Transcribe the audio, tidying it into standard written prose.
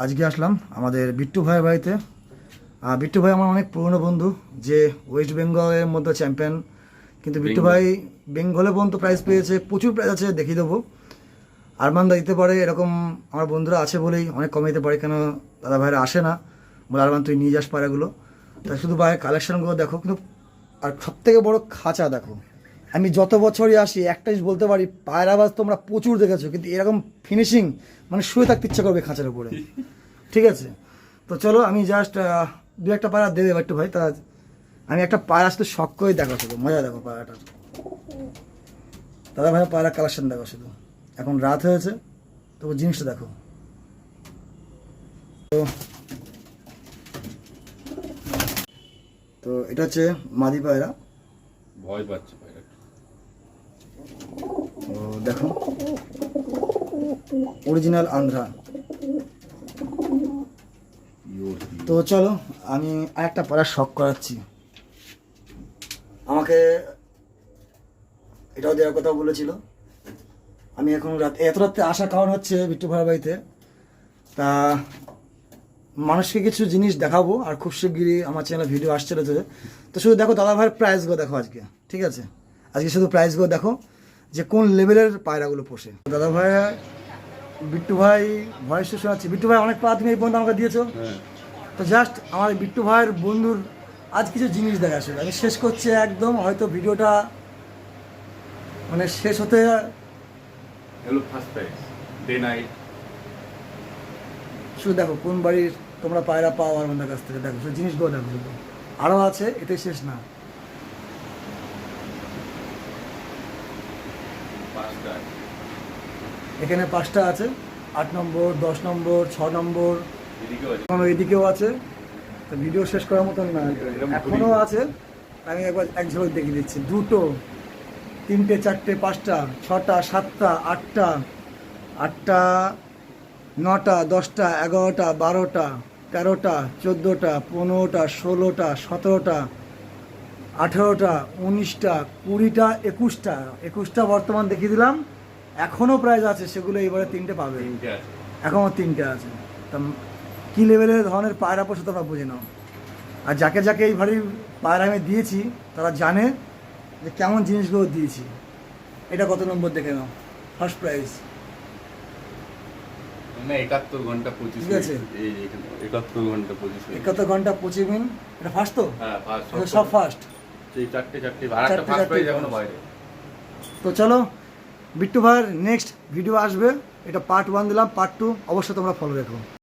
আজকে আসলাম আমাদের বিট্টু ভাইয়ের বাড়িতে। বিট্টু ভাই আমার অনেক পুরনো বন্ধু, যে ওয়েস্ট বেঙ্গলের মধ্যে চ্যাম্পিয়ন। কিন্তু বিট্টু ভাই বেঙ্গলে পর্যন্ত প্রাইজ পেয়েছে, প্রচুর প্রাইজ আছে, দেখিয়ে দেবো। আরমানদা দিতে পারে, এরকম আমার বন্ধুরা আছে বলেই অনেক কমে দিতে পারে। কেন দাদা ভাইরা আসে না, বলে আরমান তুই নিয়ে যাস পায়রাগুলো। তাই শুধু ভাইয়ের কালেকশনগুলো দেখো, কিন্তু আর সবথেকে বড় খাঁচা দেখো। আমি যত বছরই আসি একটা জিনিস বলতে পারি, পায়রাবাজ তোমরা প্রচুর দেখেছো, কিন্তু এরকম ফিনিশিং মানে শুয়ে থাকতে ইচ্ছা করবে খাঁচার উপরে। ঠিক আছে, তো চলো আমি জাস্ট দু একটা পায়রা দিয়ে দেবো একটু ভাই। তা আমি একটা পায়রা শুধু শখ করে দেখো, শুধু মজা দেখো পায়রাটার। দাদা ভাই পায়রা কালেকশন দেখো শুধু। এখন রাত হয়েছে, তবু জিনিসটা দেখো। তো এটা হচ্ছে মাদি পায়রা, ভয় পাচ্ছে পায়রা। তো দেখো অরিজিনাল আন্ধ্রা। তো চলো আমি আরেকটা পায়রা শখ করাচ্ছি। আমাকে এটাও দেওয়ার কথা বলেছিল। আমি এখন এত রাত্রে আসার কারণ হচ্ছে বিট্টু ভাইয়ের বাড়িতে, তা মানুষকে কিছু জিনিস দেখাবো, আর খুব শিগগিরই আমার চ্যানেলে ভিডিও আসছে রয়েছে। তো শুধু দেখো দাদা ভাইয়ের প্রাইসগুলো দেখো আজকে, ঠিক আছে? আজকে শুধু প্রাইসগুলো দেখো যে কোন লেভেলের পায়রাগুলো পোষে। দাদা ভাই বিট্টু ভাই ভয়েসটা শোনাচ্ছি। বিট্টু ভাই অনেক পা তুমি এই পর্যন্ত আমাকে দিয়েছো। তো জাস্ট আমার বিট্টু ভাইয়ের বন্ধুর আজ কিছু জিনিস দেখা আসলে আমি শেষ করছি একদম, হয়তো ভিডিওটা মানে শেষ হতে hello first price day night. শুধু দেখো কোন বাড়ির তোমরা পায়রা পাও আর আমাদের কাছ থেকে, দেখো শুধু জিনিসগুলো দেখো শুধু। আরও আছে, এটাই শেষ না। এখানে 5টা আছে, 8 নম্বর, 10 নম্বর, 6 নম্বর, এদিকেও আছে। তো ভিডিও শেষ করার মতন না, এখনও আছে। আমি একবার এক ঝলক দেখিয়ে দিচ্ছি। 2টো, 3টে, 4টে, 5টা, 6টা, 7টা, 8টা, 8টা, 9টা, 10টা, 11টা, 12টা, 13টা, 14টা, 15টা, 16টা, 17টা, 18টা, 19টা, 20টা, 21টা বর্তমান দেখিয়ে দিলাম। এখনও প্রাইজ আছে, সেগুলো এবারে 3টে পাবে। এখনও 3টে আছে। তা কী লেভেলের ধরনের পায়রা পোষে তোমরা বুঝে নাও। আর যাকে যাকে এই ভারী পায়রা আমি দিয়েছি তারা জানে যে কেমন জিনিসগুলো দিয়েছি। এটা কত নম্বর দেখে নাও, ফার্স্ট প্রাইজ। 71 ঘন্টা 25 ঠিক আছে, 71 ঘন্টা 25 মিনিট। 71 ঘন্টা 25 মিনিট। এটা ফার্স্ট তো? হ্যাঁ ফার্স্ট, সব ফার্স্ট। এই চারটে আর একটা ফার্স্ট প্রাইজ এখনো বাইরে। তো চলো বিট্টু ভাইয়ের নেক্সট ভিডিও আসবে, এটা পার্ট 1 দিলাম, পার্ট 2 অবশ্যই তোমরা ফলো রেখো।